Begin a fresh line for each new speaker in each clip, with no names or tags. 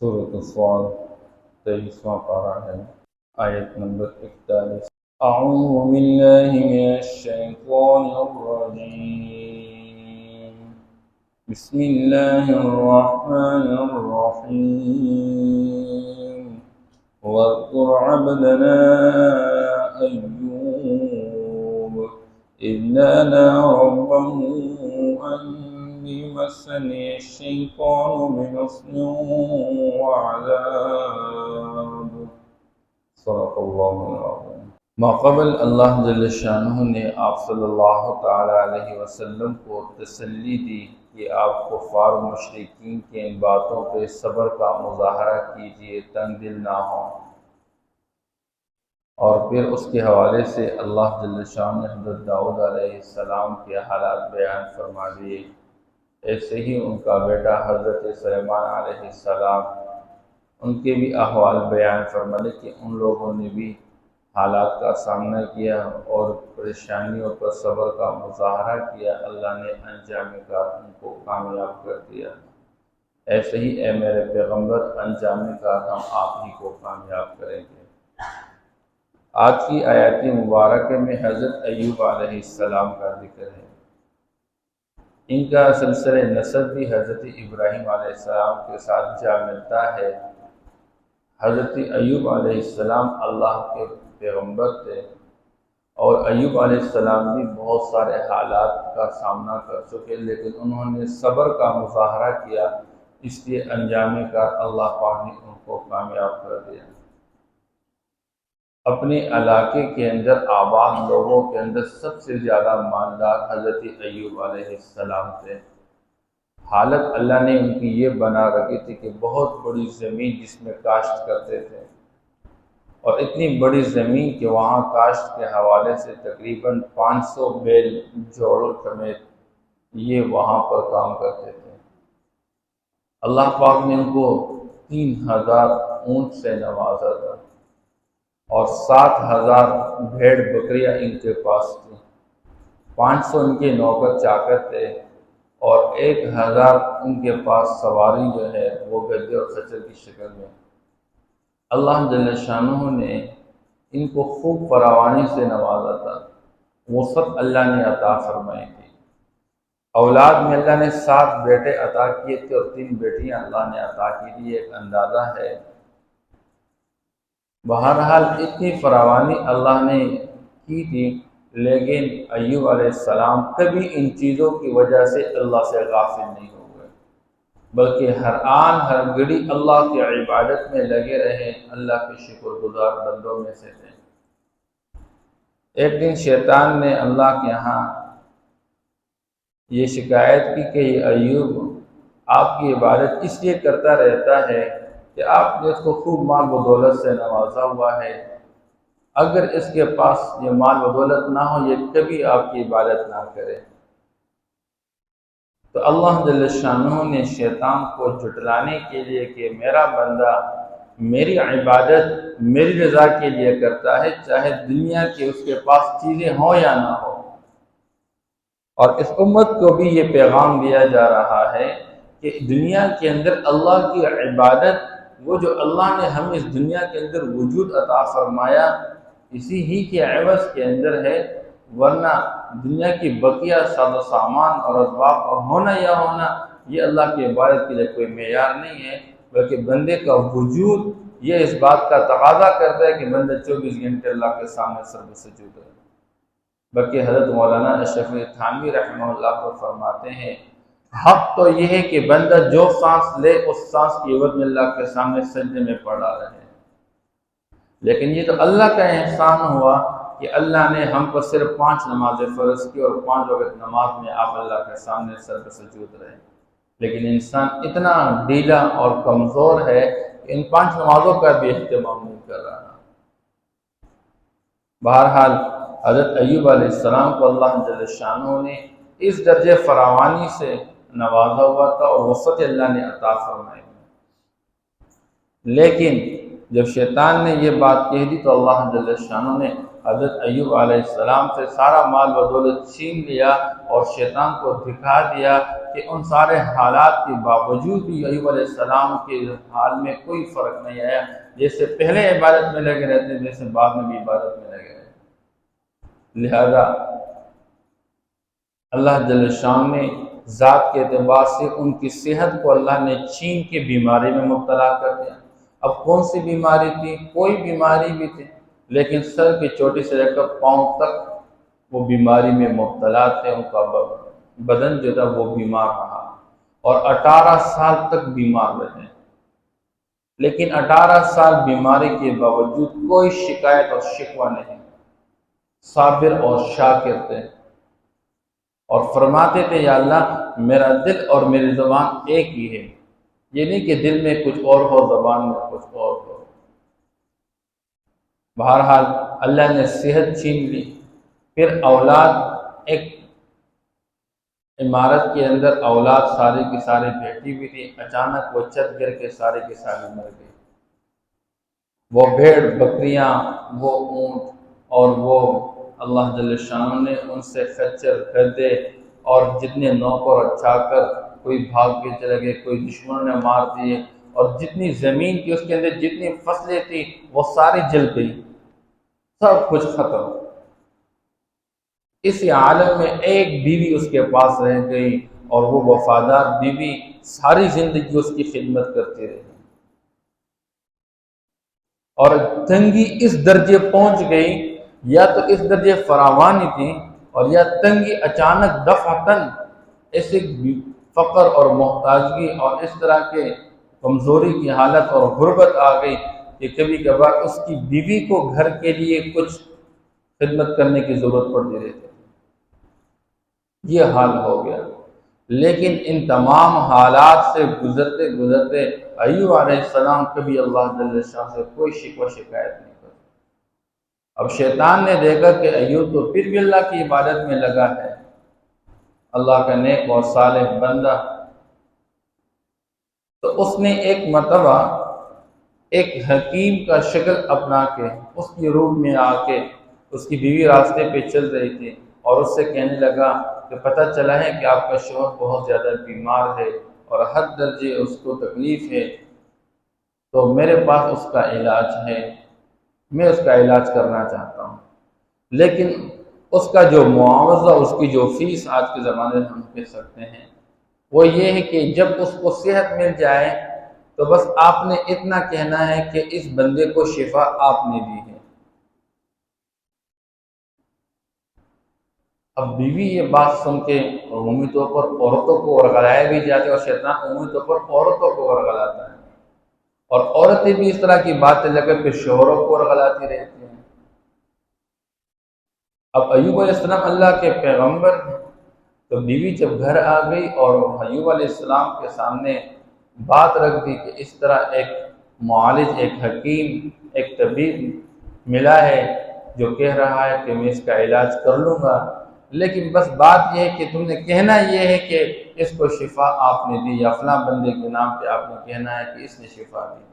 سورۃ الصاد 23واں پارہ ہے، آیت نمبر 41۔ اعوذ باللہ من الشیطان الرجیم، بسم اللہ الرحمن الرحیم۔ واذکر عبدنا ایوب اذ نادى ربه أني مسني الشيطان بنصب وعذاب۔ صدق اللہ العظیم۔ ماقبل اللہ جل شانہ نے آپ صلی اللہ تعالی علیہ وسلم کو تسلی دی کہ آپ کفار و مشرکین کی ان باتوں پہ صبر کا مظاہرہ کیجئے، تنگ دل نہ ہوں۔ اور پھر اس کے حوالے سے اللہ جل شانہ نے حضرت داؤد علیہ السلام کے حالات بیان فرما دیے۔ ایسے ہی ان کا بیٹا حضرت سلیمان علیہ السلام، ان کے بھی احوال بیان فرمانے کہ ان لوگوں نے بھی حالات کا سامنا کیا اور پریشانیوں پر صبر کا مظاہرہ کیا، اللہ نے انجام کار ان کو کامیاب کر دیا۔ ایسے ہی اے میرے پیغمبر، انجام کار ہم آپ ہی کو کامیاب کریں گے۔ آج کی آیات مبارکہ میں حضرت ایوب علیہ السلام کا ذکر ہے۔ ان کا سلسلہ نسب بھی حضرت ابراہیم علیہ السلام کے ساتھ جا ملتا ہے۔ حضرت ایوب علیہ السلام اللہ کے پیغمبر تھے، اور ایوب علیہ السلام بھی بہت سارے حالات کا سامنا کر چکے، لیکن انہوں نے صبر کا مظاہرہ کیا، اس لیے انجام کار اللہ پاک نے ان کو کامیاب کر دیا۔ اپنے علاقے کے اندر آباد لوگوں کے اندر سب سے زیادہ مالدار حضرت ایوب علیہ السلام تھے۔ حالت اللہ نے ان کی یہ بنا رکھی تھی کہ بہت بڑی زمین جس میں کاشت کرتے تھے، اور اتنی بڑی زمین کہ وہاں کاشت کے حوالے سے تقریباً 500 بیل جوڑوں سمیت یہ وہاں پر کام کرتے تھے۔ اللہ پاک نے ان کو 3000 اونٹ سے نوازا تھا، اور 7000 بھیڑ بکریاں ان کے پاس تھیں، 500 ان کے نوکر چاکر تھے، اور 1000 ان کے پاس سواری جو ہے وہ گدے اور خچر کی شکل میں۔ اللہ جل شانہ نے ان کو خوب فراوانی سے نوازا تھا، وسعت اللہ نے عطا فرمائی تھی۔ اولاد میں اللہ نے 7 بیٹے عطا کیے تھے اور 3 بیٹیاں اللہ نے عطا کی تھی، ایک اندازہ ہے۔ بہرحال اتنی فراوانی اللہ نے کی تھی، لیکن ایوب علیہ السلام کبھی ان چیزوں کی وجہ سے اللہ سے غافل نہیں ہو گئے، بلکہ ہر آن ہر گھڑی اللہ کی عبادت میں لگے رہے، اللہ کے شکر گزار بندوں میں سے تھے۔ ایک دن شیطان نے اللہ کے ہاں یہ شکایت کی کہ یہ ایوب آپ کی عبادت اس لیے کرتا رہتا ہے کہ آپ نے اس کو خوب مال و دولت سے نوازا ہوا ہے، اگر اس کے پاس یہ مال و دولت نہ ہو یہ کبھی آپ کی عبادت نہ کرے۔ تو اللہ جل شانہ نے شیطان کو جھٹلانے کے لیے کہ میرا بندہ میری عبادت میری رضا کے لیے کرتا ہے، چاہے دنیا کے اس کے پاس چیزیں ہوں یا نہ ہو۔ اور اس امت کو بھی یہ پیغام دیا جا رہا ہے کہ دنیا کے اندر اللہ کی عبادت، وہ جو اللہ نے ہمیں اس دنیا کے اندر وجود عطا فرمایا، اسی ہی کے عوض کے اندر ہے، ورنہ دنیا کی بقیہ ساز و سامان اور اسباب کا ہونا یا ہونا یہ اللہ کی عبادت کے لیے کوئی معیار نہیں ہے، بلکہ بندے کا وجود یہ اس بات کا تقاضا کرتا ہے کہ بندہ 24 گھنٹے اللہ کے سامنے سر سجود ہے۔ بلکہ حضرت مولانا اشرف علی تھانوی رحمہ اللہ کو فرماتے ہیں، حق تو یہ ہے کہ بندہ جو سانس لے اس سانس کی عوض میں اللہ کے سامنے سجدے میں پڑا رہے، لیکن یہ تو اللہ کا احسان ہوا کہ اللہ نے ہم پر صرف 5 نمازیں فرض کی، اور 5 وقت نماز میں آپ اللہ کے سامنے سر سجود رہے۔ لیکن انسان اتنا ڈھیلا اور کمزور ہے کہ ان 5 نمازوں کا بھی اہتمام نہیں کر رہا۔ بہرحال حضرت ایوب علیہ السلام کو اللہ جل شانہ نے اس درجے فراوانی سے نوازا ہوا تھا، اور وسعت اللہ نے عطا فرمائی۔ لیکن جب شیطان نے یہ بات کہہ دی تو اللہ جل شانہ نے حضرت ایوب علیہ السلام سے سارا مال و دولت چھین لیا اور شیطان کو دکھا دیا کہ ان سارے حالات کے باوجود بھی ایوب علیہ السلام کے حال میں کوئی فرق نہیں آیا، جیسے پہلے عبادت میں لگے رہتے جیسے بعد میں بھی عبادت میں لگے رہتے۔ لہذا اللہ جل شان نے ذات کے اعتبار سے ان کی صحت کو اللہ نے چھین کے بیماری میں مبتلا کر دیا۔ اب کون سی بیماری تھی؟ کوئی بیماری بھی تھی، لیکن سر کی چوٹی سے لے کر پاؤں تک وہ بیماری میں مبتلا تھے، ان کا بدن جو تھا وہ بیمار رہا اور 18 سال تک بیمار رہے، لیکن 18 سال بیماری کے باوجود کوئی شکایت اور شکوہ نہیں، صابر اور شاکر تھے اور فرماتے تھے یا اللہ میرا دل اور میری زبان ایک ہی ہے، یہ نہیں کہ دل میں کچھ اور ہو زبان میں کچھ اور ہو۔ بہرحال اللہ نے صحت چھین لی، پھر اولاد، ایک عمارت کے اندر اولاد سارے کی سارے بیٹھی ہوئی تھی، اچانک وہ چھت گر کے سارے کی سارے مر گئے۔ وہ بھیڑ بکریاں، وہ اونٹ اور وہ اللہ جل شانہ نے ان سے خچر گدھے اور جتنے نوکر اور چاکر، کوئی بھاگ کے چلے گئے، کوئی دشمنوں نے مار دیے، اور جتنی زمین کی اس کے اندر جتنی فصلیں تھیں وہ ساری جل گئی، سب کچھ ختم۔ اس عالم میں ایک بیوی اس کے پاس رہ گئی اور وہ وفادار بیوی ساری زندگی اس کی خدمت کرتی رہی، اور تنگی اس درجے پہنچ گئی، یا تو اس درجے فراوانی تھی اور یا تنگی اچانک دفعتاً ایسے فقر اور محتاجگی اور اس طرح کے کمزوری کی حالت اور غربت آ گئی کہ کبھی کبھار اس کی بیوی کو گھر کے لیے کچھ خدمت کرنے کی ضرورت پڑتی رہتی، یہ حال ہو گیا۔ لیکن ان تمام حالات سے گزرتے گزرتے ایوب علیہ السلام کبھی اللہ جل شاہ سے کوئی شکوہ شکایت نہیں کرتے۔ اب شیطان نے دیکھا کہ ایوب تو پھر بھی اللہ کی عبادت میں لگا ہے، اللہ کا نیک اور صالح بندہ، تو اس نے ایک مرتبہ ایک حکیم کا شکل اپنا کے اس کی روح میں آ کے، اس کی بیوی راستے پہ چل رہی تھی اور اس سے کہنے لگا کہ پتہ چلا ہے کہ آپ کا شوہر بہت زیادہ بیمار ہے اور حد درجے اس کو تکلیف ہے، تو میرے پاس اس کا علاج ہے، میں اس کا علاج کرنا چاہتا ہوں، لیکن اس کا جو معاوضہ، اس کی جو فیس آج کے زمانے میں ہم کہہ سکتے ہیں وہ یہ ہے کہ جب اس کو صحت مل جائے تو بس آپ نے اتنا کہنا ہے کہ اس بندے کو شفا آپ نے دی ہے۔ اب بیوی یہ بات سن کے عمومی طور پر عورتوں کو ورغلایا بھی جاتے اور شیطان عمومی طور پر عورتوں کو ورغلاتا ہے، اور عورتیں بھی اس طرح کی باتیں لے کر پھر شوہروں کو ورغلاتی رہتی ہیں۔ اب ایوب علیہ السلام اللہ کے پیغمبر ہیں، تو بیوی جب گھر آ گئی اور ایوب علیہ السلام کے سامنے بات رکھ دی کہ اس طرح ایک معالج، ایک حکیم، ایک طبیب ملا ہے جو کہہ رہا ہے کہ میں اس کا علاج کر لوں گا، لیکن بس بات یہ ہے کہ تم نے کہنا یہ ہے کہ اس کو شفا آپ نے دی، یا فلاں بندے کے نام پہ آپ نے کہنا ہے کہ اس نے شفا دی۔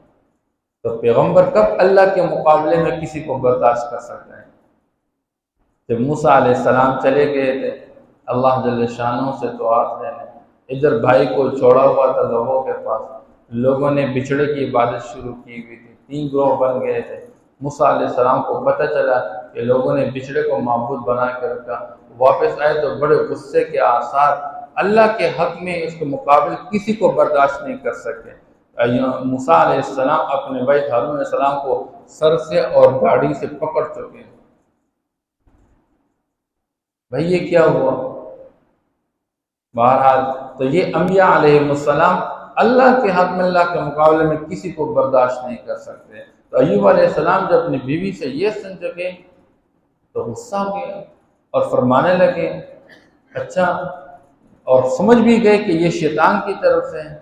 تو پیغمبر کب اللہ کے مقابلے میں کسی کو برداشت کر سکتا ہے؟ جب موسیٰ علیہ السلام چلے گئے تھے اللہ جل شانہ سے دعات لینے، ادھر بھائی کو چھوڑا ہوا تھا لوگوں کے پاس، لوگوں نے بچھڑے کی عبادت شروع کی ہوئی تھی، 3 گروہ بن گئے تھے۔ موسیٰ علیہ السلام کو پتہ چلا کہ لوگوں نے بچھڑے کو معبود بنا کے رکھا، واپس آئے تو بڑے غصے کے آثار، اللہ کے حق میں اس کے مقابل کسی کو برداشت نہیں کر سکے۔ موسیٰ علیہ السلام اپنے بھائی ہارون علیہ السلام کو سر سے اور داڑھی سے پکڑ چکے، بھائی یہ کیا ہوا؟ بہرحال تو یہ انبیاء علیہ السلام اللہ کے حق میں اللہ کے مقابلے میں کسی کو برداشت نہیں کر سکتے۔ تو ایوب علیہ السلام جب اپنی بیوی سے یہ سن چکے تو غصہ ہو گیا اور فرمانے لگے، اچھا، اور سمجھ بھی گئے کہ یہ شیطان کی طرف سے ہے،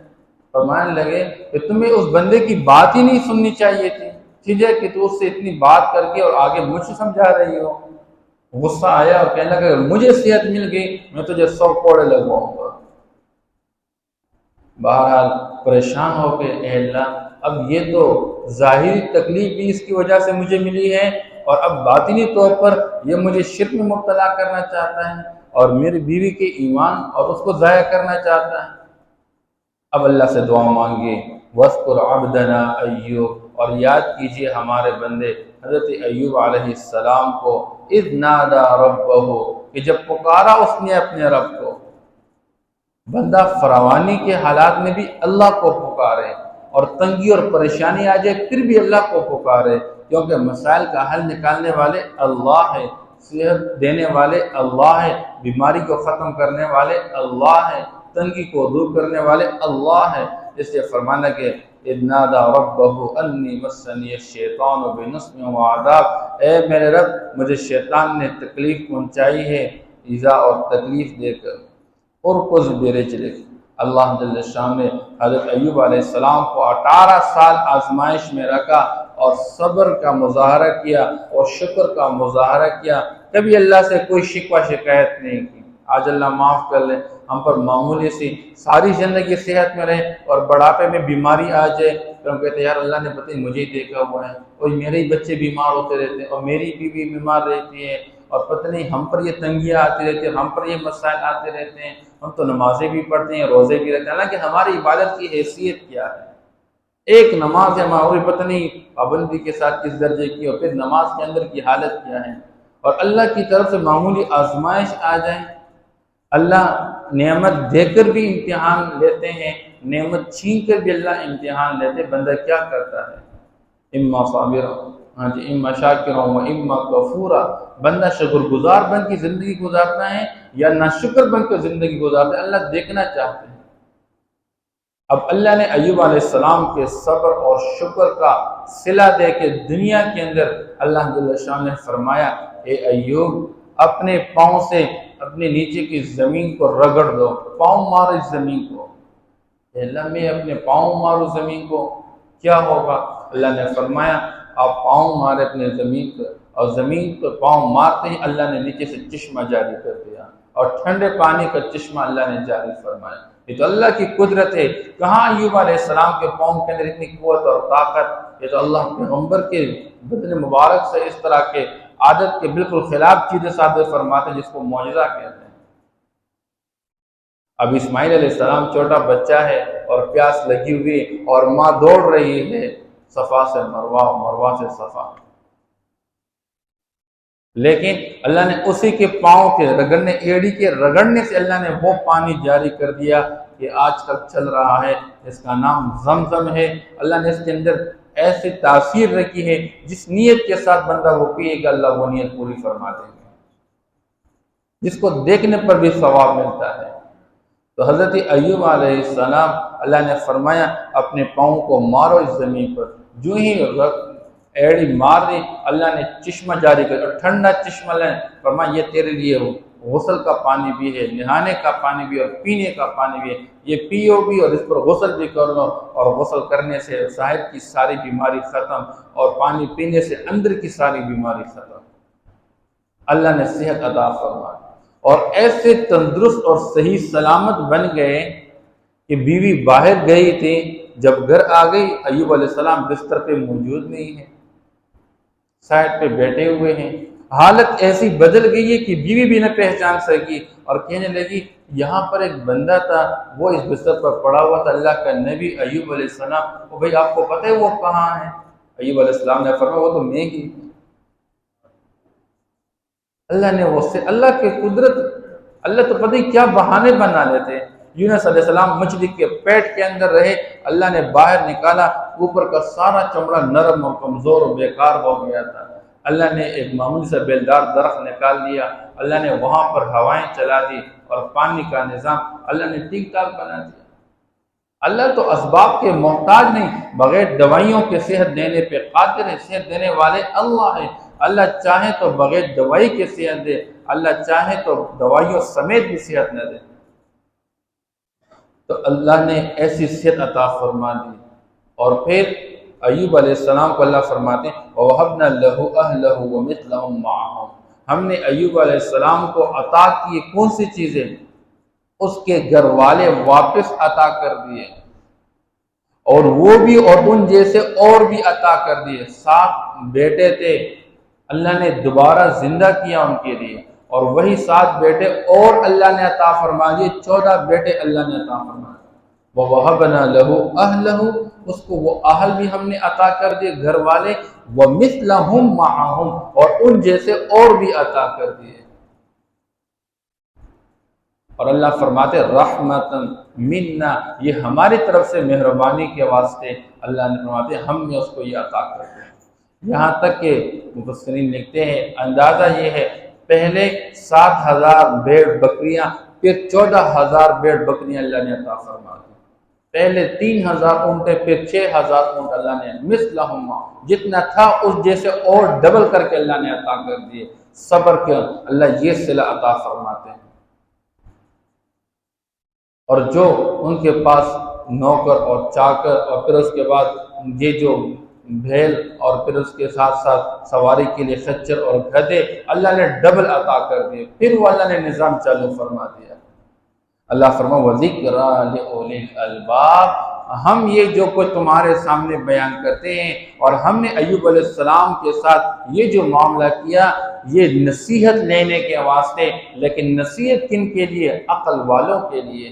فرمانے لگے کہ تمہیں اس بندے کی بات ہی نہیں سننی چاہیے تھی، ٹھیک ہے کہ تو اس سے اتنی بات کر کے اور آگے مجھ سے سمجھا رہی ہو۔ غصہ آیا اور کہنے لگا کہ مجھے صحت مل گئی میں تجھے 100 کوڑے لگواؤں گا۔ بہرحال پریشان ہو کے، اے اللہ اب یہ تو ظاہری تکلیف بھی اس کی وجہ سے مجھے ملی ہے اور اب باطنی طور پر یہ مجھے شرک میں مبتلا کرنا چاہتا ہے اور میری بیوی کے ایمان اور اس کو ضائع کرنا چاہتا ہے۔ اب اللہ سے دعا مانگے، وَاذْكُرْ عَبْدَنَا ایوب، اور یاد کیجئے ہمارے بندے حضرت ایوب علیہ السلام کو، اذ نادا ربہ، کہ جب پکارا اس نے اپنے رب کو۔ بندہ فراوانی کے حالات میں بھی اللہ کو پکارے، اور تنگی اور پریشانی آ جائے پھر بھی اللہ کو پکارے، کیونکہ مسائل کا حل نکالنے والے اللہ ہے، صحت دینے والے اللہ ہے، بیماری کو ختم کرنے والے اللہ ہے، تنگی کو دور کرنے والے اللہ ہے۔ اس لیے فرمانا کہ اذ نادى ربه انی مسنی الشیطان بنصب وعذاب، اے میرے رب مجھے شیطان نے تکلیف پہنچائی ہے، ایذا اور تکلیف دے کر، اور کچھ بیرے چلے۔ اللہ جل شان نے حضرت ایوب علیہ السلام کو 18 سال آزمائش میں رکھا اور صبر کا مظاہرہ کیا اور شکر کا مظاہرہ کیا، کبھی اللہ سے کوئی شکوہ شکایت نہیں کی۔ آج اللہ معاف کر لے، ہم پر معمولی سی ساری زندگی صحت میں رہے اور بڑھاپے میں بیماری آ جائے تو ہم کہتے ہیں یار اللہ نے پتہ نہیں مجھے ہی دیکھا ہوا ہے، اور میرے ہی بچے بیمار ہوتے رہتے ہیں اور میری بیوی بیمار رہتی ہے، اور پتہ نہیں ہم پر یہ تنگیاں آتی رہتی ہیں، ہم پر یہ مسائل آتے رہتے ہیں، ہم تو نمازیں بھی پڑھتے ہیں، روزے بھی رہتے ہیں، حالانکہ ہماری عبادت کی حیثیت کیا ہے؟ ایک نماز ہے ہماری پتہ نہیں پابندی کے ساتھ کس درجے کی، اور پھر نماز کے اندر کی حالت کیا ہے؟ اور اللہ کی طرف سے معمولی آزمائش آ جائے، اللہ نعمت دے کر بھی امتحان لیتے ہیں، نعمت چھین کر بھی اللہ امتحان لیتے، بندہ کیا کرتا ہے؟ اما صابرا، ہاں جی، اما شاکرا و اما کفورا، بندہ شکر گزار بن کی زندگی گزارتا ہے یا ناشکر بن کر زندگی گزارتا ہے، اللہ دیکھنا چاہتے ہیں۔ اب اللہ نے ایوب علیہ السلام کے صبر اور شکر کا صلہ دے کے دنیا کے اندر اللہ جل شان نے فرمایا، اے ایوب اپنے پاؤں سے اپنے نیچے کی زمین کو رگڑ دو، پاؤں مارو اس زمین کو۔ اے اللہ میں اپنے پاؤں مارو زمین کو، کیا ہوگا؟ اللہ نے فرمایا آپ پاؤں مارے اپنے زمین پر، اور زمین پر پاؤں مارتے ہی اللہ نے نیچے سے چشمہ جاری کر دیا، اور ٹھنڈے پانی کا چشمہ اللہ نے جاری فرمایا۔ یہ تو اللہ کی قدرت ہے۔ کہاں ایوب علیہ السلام کے پاؤں کے اندر اتنی قوت اور طاقت؟ یہ تو اللہ پیغمبر کے بدن مبارک سے اس طرح کے عادت کے بالکل خلاف چیزیں صادر فرماتے ہیں، جس کو معجزہ کہتے ہیں۔ اب اسماعیل علیہ السلام چھوٹا بچہ ہے اور پیاس لگی ہوئی اور ماں دوڑ رہی ہے صفا سے مروہ، مروہ سے صفا، لیکن اللہ نے اسی کے پاؤں کے رگڑنے، ایڑی کے رگڑنے سے اللہ نے وہ پانی جاری کر دیا کہ آج تک چل رہا ہے، اس کا نام زمزم ہے۔ اللہ نے اس کے اندر ایسی تاثیر رکھی ہے، جس نیت کے ساتھ بندہ وہ پیے گا اللہ وہ نیت پوری فرما دے گا، جس کو دیکھنے پر بھی ثواب ملتا ہے۔ تو حضرت ایوب علیہ السلام اللہ نے فرمایا اپنے پاؤں کو مارو اس زمین پر، جو ہی ایڑی مار دی اللہ نے چشمہ جاری کر، اور ٹھنڈا چشمہ اللہ نے فرمایا یہ تیرے لیے غسل کا پانی بھی ہے، نہانے کا پانی بھی اور پینے کا پانی بھی ہے، یہ پیو بھی اور اس پر غسل بھی کر لو، اور غسل کرنے سے ظاہر کی ساری بیماری ختم، اور پانی پینے سے اندر کی ساری بیماری ختم۔ اللہ نے صحت عطا فرمائی اور ایسے تندرست اور صحیح سلامت بن گئے کہ بیوی باہر گئی تھی، جب گھر آ گئی ایوب علیہ السلام بستر پہ موجود نہیں ہے، سائڈ پہ بیٹھے ہوئے ہیں۔ حالت ایسی بدل گئی ہے کہ بیوی بھی نہ پہچان سکی، اور کہنے لگی یہاں پر ایک بندہ تھا وہ اس بستر پر پڑا ہوا تھا، اللہ کا نبی ایوب علیہ السلام، وہ بھائی آپ کو پتہ ہے وہ کہاں ہے؟ ایوب علیہ السلام نے فرمایا وہ تو میں ہی۔ اللہ نے وہ سے اللہ کی قدرت، اللہ تو پتہ ہی کیا بہانے بنا لیتے۔ یونس علیہ السلام مچھلی کے پیٹ کے اندر رہے، اللہ نے باہر نکالا، اوپر کا سارا چمڑا نرم اور کمزور اور بیکار ہو گیا تھا۔ اللہ نے ایک معمولی سا بیلدار درخت نکال لیا، اللہ نے وہاں پر ہوائیں چلا دی اور پانی کا نظام اللہ نے ٹھیک ٹھاک بنا دیا۔ اللہ تو اسباب کے محتاج نہیں، بغیر دوائیوں کے صحت دینے پہ قادر ہے، صحت دینے والے اللہ ہے۔ اللہ چاہے تو بغیر دوائی کے صحت دے، اللہ چاہے تو دوائیوں سمیت بھی صحت نہ دے۔ تو اللہ نے ایسی صحت عطا فرما دی، اور پھر ایوب علیہ السلام کو اللہ فرماتے ہیں وَوَهَبْنَا لَهُ أَهْلَهُ وَمِثْلَهُمْ مَعَهُمْ، ہم نے ایوب علیہ السلام کو عطا کی کون سی چیزیں؟ اس کے گھر والے واپس عطا کر دیے، اور وہ بھی اور ان جیسے اور بھی عطا کر دیے۔ 7 بیٹے تھے، اللہ نے دوبارہ زندہ کیا ان کے لیے، اور وہی 7 بیٹے اور اللہ نے عطا فرما دیے، 14 بیٹے اللہ نے عطا فرما دیے۔ وَوَهَبْنَا لَهُ أَهْلَهُ، اس کو وہ اہل بھی ہم نے عطا کر دیے، گھر والے، وَمِثْلَهُمْ مَعَهُمْ، اور ان جیسے اور بھی عطا کر دیے۔ اور اللہ فرماتے رحمتاً منا، یہ ہماری طرف سے مہربانی کے واسطے اللہ نے فرماتے ہم نے اس کو یہ عطا کر دیا۔ یہاں تک کہ مفسرین لکھتے ہیں اندازہ یہ ہے، پہلے 7,000 بھیڑ بکریاں، پھر 14,000 بھیڑ بکریاں اللہ نے عطا فرما دی، پہلے 3,000 اونٹیں، پھر 6,000 اونٹ اللہ نے مثلہم، جتنا تھا اس جیسے اور ڈبل کر کے اللہ نے عطا کر دیے۔ صبر کے اللہ یہ صلہ عطا فرماتے ہیں۔ اور جو ان کے پاس نوکر اور چاکر، اور پھر اس کے بعد یہ جو بھیل، اور پھر اس کے ساتھ ساتھ سواری کے لیے خچر اور گدھے، اللہ نے ڈبل عطا کر دیے، پھر وہ اللہ نے نظام چالو فرما دیا۔ اللہ فرما وَذِكْرَىٰ لِأُولِي الْأَلْبَابِ، ہم یہ جو کچھ تمہارے سامنے بیان کرتے ہیں، اور ہم نے ایوب علیہ السلام کے ساتھ یہ جو معاملہ کیا، یہ نصیحت لینے کے واسطے، لیکن نصیحت کن کے لیے؟ عقل والوں کے لیے،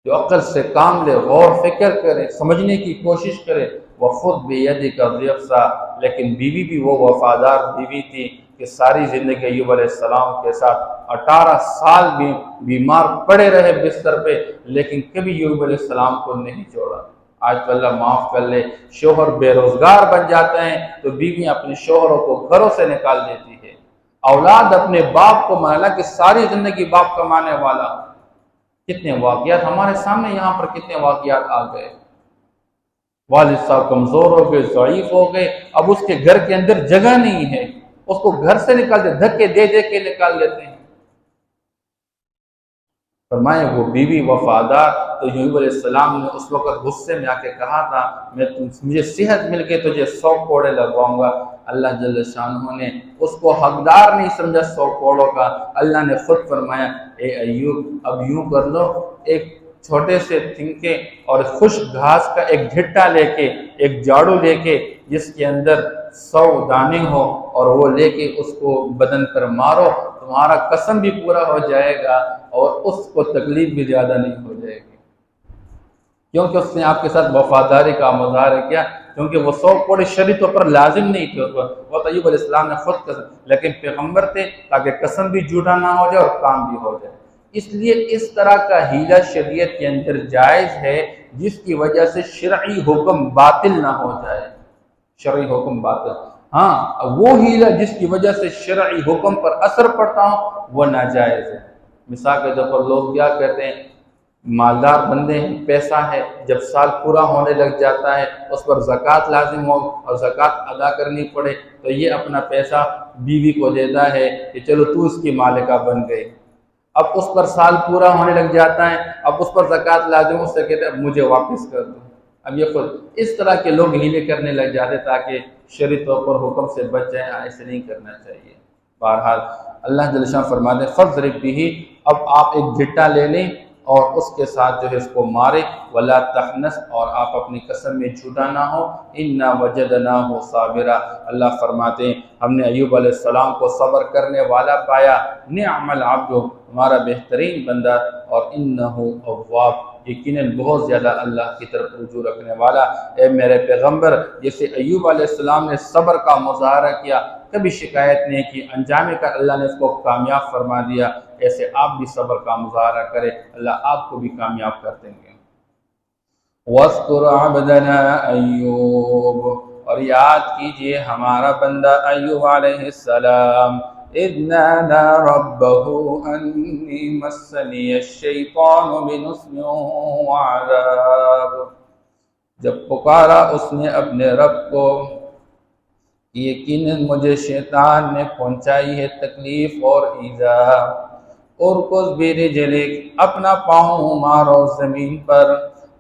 جو عقل سے کام لے، غور فکر کرے، سمجھنے کی کوشش کرے۔ وہ خود بِيَدِكَ ضِيَفْسَا، لیکن بیوی بھی وہ وفادار بیوی تھی کہ ساری زندگی ایوب علیہ السلام کے ساتھ 18 سال بھی بیمار پڑے رہے بستر پہ، لیکن کبھی ایوب علیہ السلام کو نہیں چھوڑا۔ آج تو اللہ معاف کر لے، شوہر بے روزگار بن جاتے ہیں تو بیویاں اپنے شوہروں کو گھروں سے نکال دیتی ہے، اولاد اپنے باپ کو مانا کہ ساری زندگی باپ کمانے والا۔ کتنے واقعات ہمارے سامنے، یہاں پر کتنے واقعات آ گئے، والد صاحب کمزور ہو گئے، ضعیف ہو گئے، اب اس کے گھر کے اندر جگہ نہیں ہے، اس کو گھر سے نکال دے، دھکے دے دے کے نکال دیتے ہیں۔ فرمائے وہ بیوی وفادار، تو ایوب علیہ السلام نے اس وقت غصے میں آ کے کہا تھا مجھے صحت مل کے تجھے 100 کوڑے لگواؤں گا۔ اللہ جل شانہ نے اس کو حقدار نہیں سمجھا 100 کوڑوں کا۔ اللہ نے خود فرمایا اے ایوب اب یوں کر لو، ایک چھوٹے سے تنکے اور خشک گھاس کا ایک گھٹا لے کے، ایک جاڑو لے کے جس کے اندر 100 دانے ہو، اور وہ لے کے اس کو بدن پر مارو، تمہارا قسم بھی پورا ہو جائے گا اور اس کو تکلیف بھی زیادہ نہیں ہو جائے گی، کیونکہ اس نے آپ کے ساتھ وفاداری کا مظاہرہ کیا، کیونکہ وہ 100 کوڑے شریعتوں پر لازم نہیں تھے اس وقت، وہ ایوب علیہ السلام نے خود قسم، لیکن پیغمبر تھے تاکہ قسم بھی جھوٹا نہ ہو جائے اور کام بھی ہو جائے۔ اس لیے اس طرح کا ہیلہ شریعت کے اندر جائز ہے جس کی وجہ سے شرعی حکم باطل نہ ہو جائے، شرعی حکم باطل، ہاں وہ ہیلہ جس کی وجہ سے شرعی حکم پر اثر پڑتا ہو وہ ناجائز ہے۔ مثال کے طور پر لوگ کیا کہتے ہیں، مالدار بندے ہیں، پیسہ ہے، جب سال پورا ہونے لگ جاتا ہے اس پر زکوٰۃ لازم ہو اور زکوٰۃ ادا کرنی پڑے تو یہ اپنا پیسہ بیوی کو دیتا ہے کہ چلو تو اس کی مالکہ بن گئی۔ اب اس پر سال پورا ہونے لگ جاتا ہے، اب اس پر زکوٰۃ لازم، اس سے کہتے ہیں اب مجھے واپس کر دو۔ اب یہ خود اس طرح کے لوگ ہیلے کرنے لگ جاتے تاکہ شرعی طور پر حکم سے بچ جائیں، ایسے نہیں کرنا چاہیے۔ بہرحال اللہ جل شان فرماتے ہیں فَاضْرِب بِهِ، اب آپ ایک گھٹا لے لیں اور اس کے ساتھ جو ہے اس کو مارے، وَلَا تَحْنَثْ، اور آپ اپنی قسم میں جھوٹا نہ ہو، إِنَّا وَجَدْنَاهُ صَابِرًا، اللہ فرماتے ہیں ہم نے ایوب علیہ السلام کو صبر کرنے والا پایا، نعم العبد، ہمارا بہترین بندہ، اور إِنَّهُ أَوَّابٌ، یقیناً بہت زیادہ اللہ کی طرف رجوع رکھنے والا۔ اے میرے پیغمبر، جیسے ایوب علیہ السلام نے صبر کا مظاہرہ کیا، کبھی شکایت نہیں کی، انجام کا اللہ نے اس کو کامیاب فرما دیا، ایسے آپ بھی صبر کا مظاہرہ کریں، اللہ آپ کو بھی کامیاب کر دیں گے۔ وَاذْكُرْ عَبْدَنَا أَيُّوبَ، اور یاد کیجئے ہمارا بندہ ایوب علیہ السلام، اِذْ نَادَىٰ رَبَّهُ أَنِّي مَسَّنِيَ الشَّيْطَانُ بِنُصْبٍ وَعَذَابٍ، جب پکارا اس نے اپنے رب کو، یقیناً مجھے شیطان نے پہنچائی ہے تکلیف اور ایذا، ارکض برجلک، اپنا پاؤں مارو زمین پر،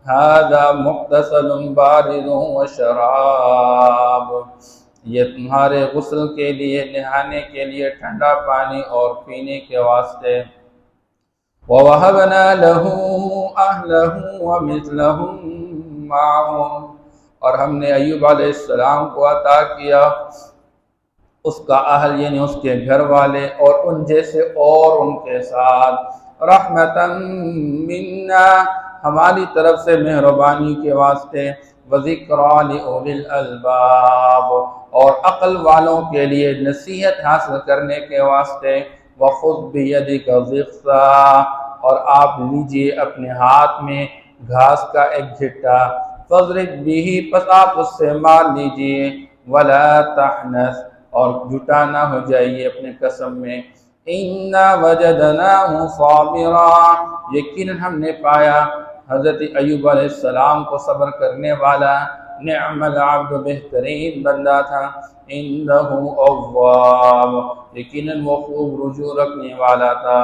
ھذا مغتسل بارد وشراب، یہ تمہارے غسل کے لیے، نہانے کے لیے ٹھنڈا پانی اور پینے کے واسطے۔ وَوَهَبْنَا لَهُ أَهْلَهُ وَمِثْلَهُم مَّعَهُمْ، اور ہم نے ایوب علیہ السلام کو عطا کیا اس کا اہل یعنی اس کے گھر والے اور ان جیسے اور ان کے ساتھ رحمتاً منا ہماری طرف سے مہربانی کے واسطے وذکریٰ لأولی الالباب اور عقل والوں کے لیے نصیحت حاصل کرنے کے واسطے وخذ بیدک ضغثا اور آپ لیجئے اپنے ہاتھ میں گھاس کا ایک جھٹا فاضرب بہ پس آپ اس سے مار لیجئے ولا تحنث اور جھٹا نہ ہو جائیے اپنے قسم میں انا وجدناہ صابرا یقیناً ہم نے پایا حضرت ایوب علیہ السلام کو صبر کرنے والا نعم العبد بہترین بندہ تھا انہ اواب یقیناً وہ خوب رجوع رکھنے والا تھا